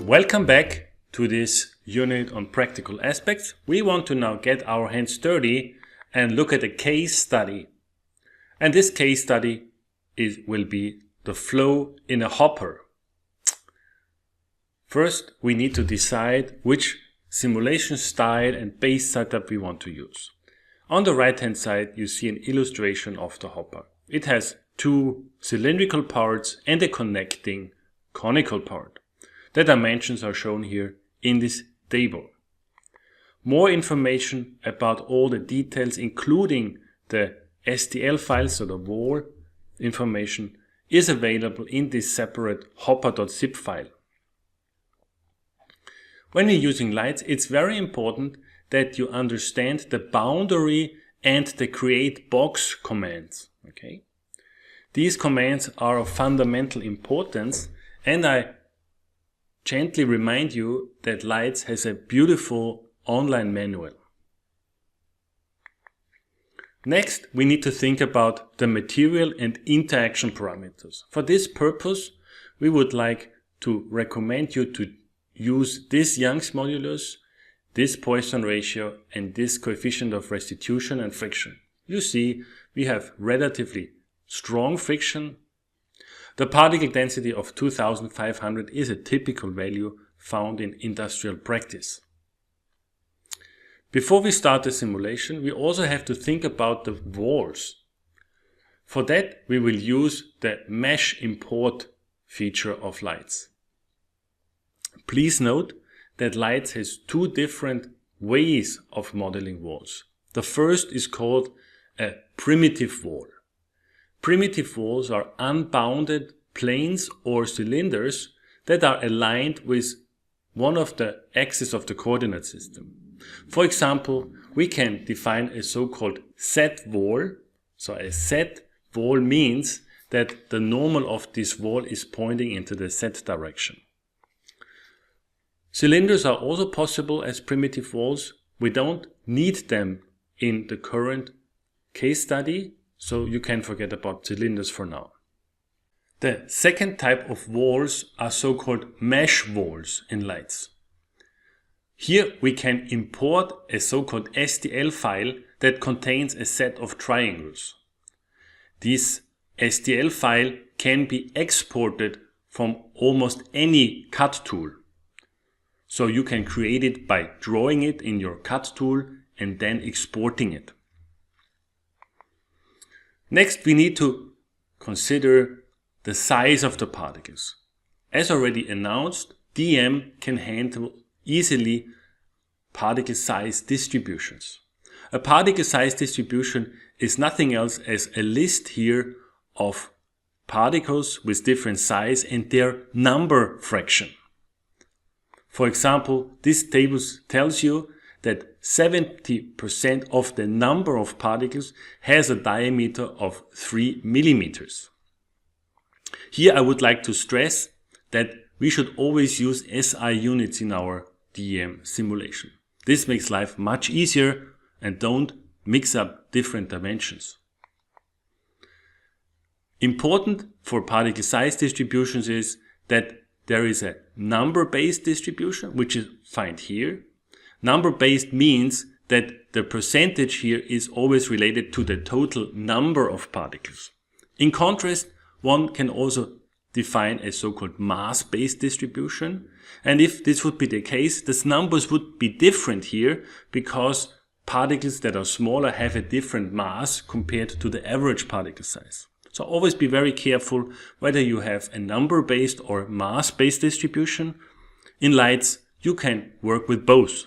Welcome back to this unit on practical aspects. We want to now get our hands dirty and look at a case study. And this case study will be the flow in a hopper. First, we need to decide which simulation style and base setup we want to use. On the right hand side, you see an illustration of the hopper. It has two cylindrical parts and a connecting conical part. The dimensions are shown here in this table. More information about all the details, including the STL files, so the wall information, is available in this separate hopper.zip file. When you're using lights, it's very important that you understand the boundary and the create box commands. Okay? These commands are of fundamental importance, and I gently remind you that Lights has a beautiful online manual. Next, we need to think about the material and interaction parameters. For this purpose, we would like to recommend you to use this Young's modulus, this Poisson ratio, and this coefficient of restitution and friction. You see, we have relatively strong friction. The particle density of 2500 is a typical value found in industrial practice. Before we start the simulation, we also have to think about the walls. For that, we will use the mesh import feature of Lights. Please note that Lights has two different ways of modeling walls. The first is called a primitive wall. Primitive walls are unbounded planes or cylinders that are aligned with one of the axes of the coordinate system. For example, we can define a so-called Z wall. So a Z wall means that the normal of this wall is pointing into the Z direction. Cylinders are also possible as primitive walls. We don't need them in the current case study, so you can forget about cylinders for now. The second type of walls are so-called mesh walls in Lights. Here we can import a so-called STL file that contains a set of triangles. This STL file can be exported from almost any CAD tool. So you can create it by drawing it in your CAD tool and then exporting it. Next, we need to consider the size of the particles. As already announced, DEM can handle easily particle size distributions. A particle size distribution is nothing else as a list here of particles with different size and their number fraction. For example, this table tells you that 70% of the number of particles has a diameter of 3 millimeters. Here I would like to stress that we should always use SI units in our DEM simulation. This makes life much easier and don't mix up different dimensions. Important for particle size distributions is that there is a number-based distribution, which is found here. Number-based means that the percentage here is always related to the total number of particles. In contrast, one can also define a so-called mass-based distribution. And if this would be the case, the numbers would be different here because particles that are smaller have a different mass compared to the average particle size. So always be very careful whether you have a number-based or mass-based distribution. In Lights, you can work with both.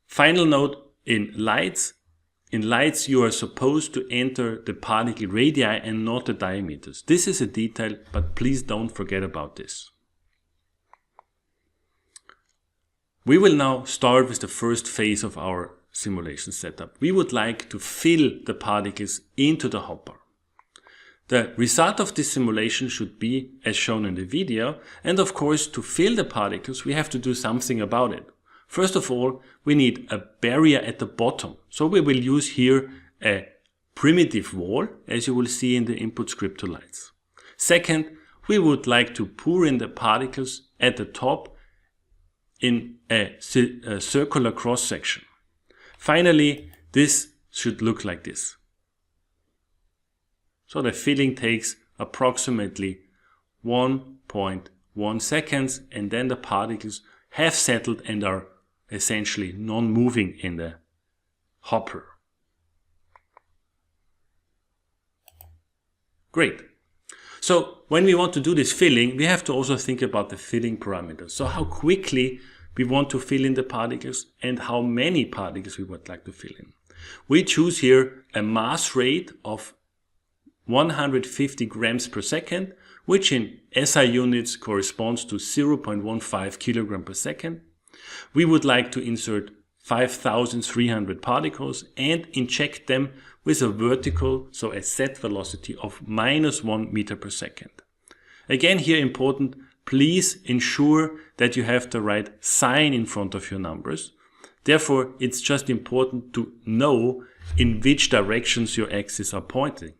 Final note, in Lights you are supposed to enter the particle radii and not the diameters. This is a detail, but please don't forget about this. We will now start with the first phase of our simulation setup. We would like to fill the particles into the hopper. The result of this simulation should be as shown in the video, and of course to fill the particles we have to do something about it. First of all, we need a barrier at the bottom, so we will use here a primitive wall, as you will see in the input script to Lights. Second, we would like to pour in the particles at the top in a circular cross section. Finally, this should look like this. So the filling takes approximately 1.1 seconds, and then the particles have settled and are essentially non-moving in the hopper. Great. So when we want to do this filling, we have to also think about the filling parameters. So how quickly we want to fill in the particles and how many particles we would like to fill in. We choose here a mass rate of 150 grams per second, which in SI units corresponds to 0.15 kilogram per second. We would like to insert 5,300 particles and inject them with a vertical, so a set velocity of -1 meter per second. Again, here important, please ensure that you have the right sign in front of your numbers. Therefore, it's just important to know in which directions your axes are pointing.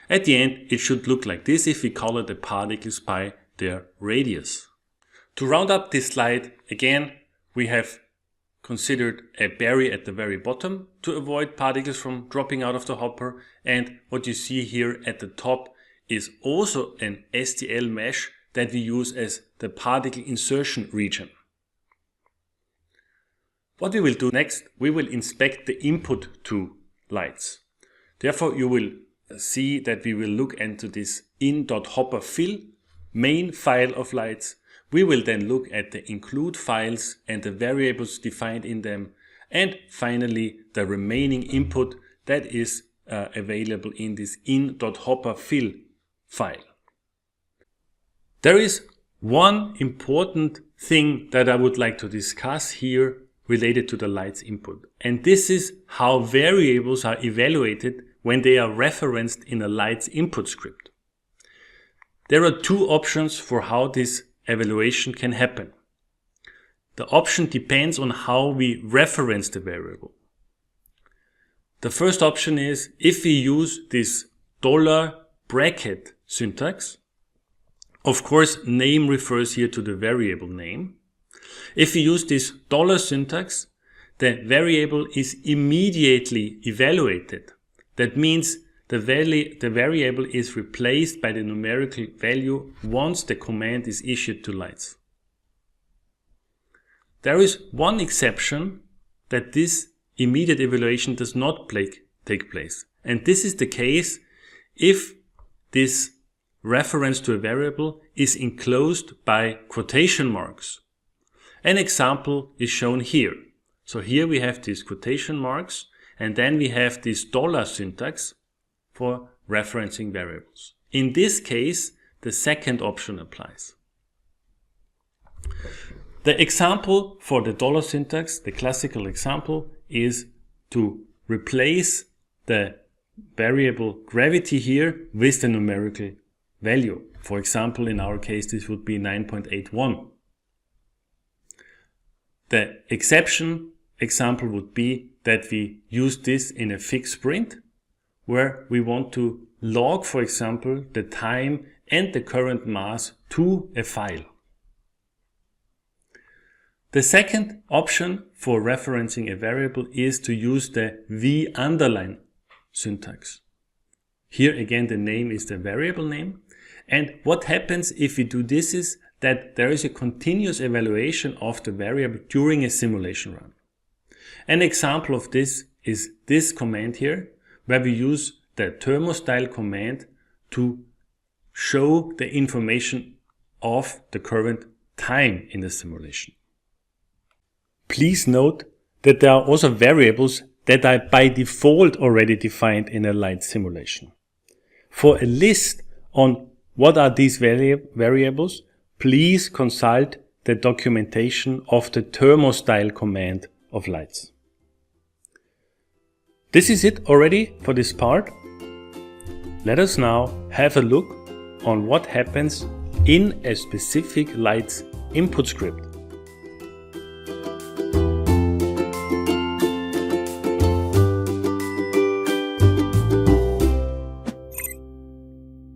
At the end, it should look like this if we color the particles by their radius. To round up this slide, again, we have considered a barrier at the very bottom to avoid particles from dropping out of the hopper, and what you see here at the top is also an STL mesh that we use as the particle insertion region. What we will do next, we will inspect the input to lights. Therefore, you will see that we will look into this in.hopperfill main file of lights. We will then look at the include files and the variables defined in them, and finally the remaining input that is available in this in.hopperfill file. There is one important thing that I would like to discuss here related to the lights input, and this is how variables are evaluated when they are referenced in a lights input script. There are two options for how this evaluation can happen. The option depends on how we reference the variable. The first option is if we use this $bracket syntax. Of course, name refers here to the variable name. If we use this $ syntax, the variable is immediately evaluated. That means the variable is replaced by the numerical value once the command is issued to lights. There is one exception that this immediate evaluation does not take place. And this is the case if this reference to a variable is enclosed by quotation marks. An example is shown here. So here we have these quotation marks, and then we have this $ syntax for referencing variables. In this case, the second option applies. The example for the $ syntax, the classical example, is to replace the variable gravity here with the numerical value. For example, in our case, this would be 9.81. The exception example would be that we use this in a fixed sprint, where we want to log, for example, the time and the current mass to a file. The second option for referencing a variable is to use the v_ syntax. Here again, the name is the variable name. And what happens if we do this is that there is a continuous evaluation of the variable during a simulation run. An example of this is this command here, where we use the thermostyle command to show the information of the current time in the simulation. Please note that there are also variables that are by default already defined in a light simulation. For a list on what are these variables, please consult the documentation of the thermostyle command of lights. This is it already for this part. Let us now have a look on what happens in a specific lights input script.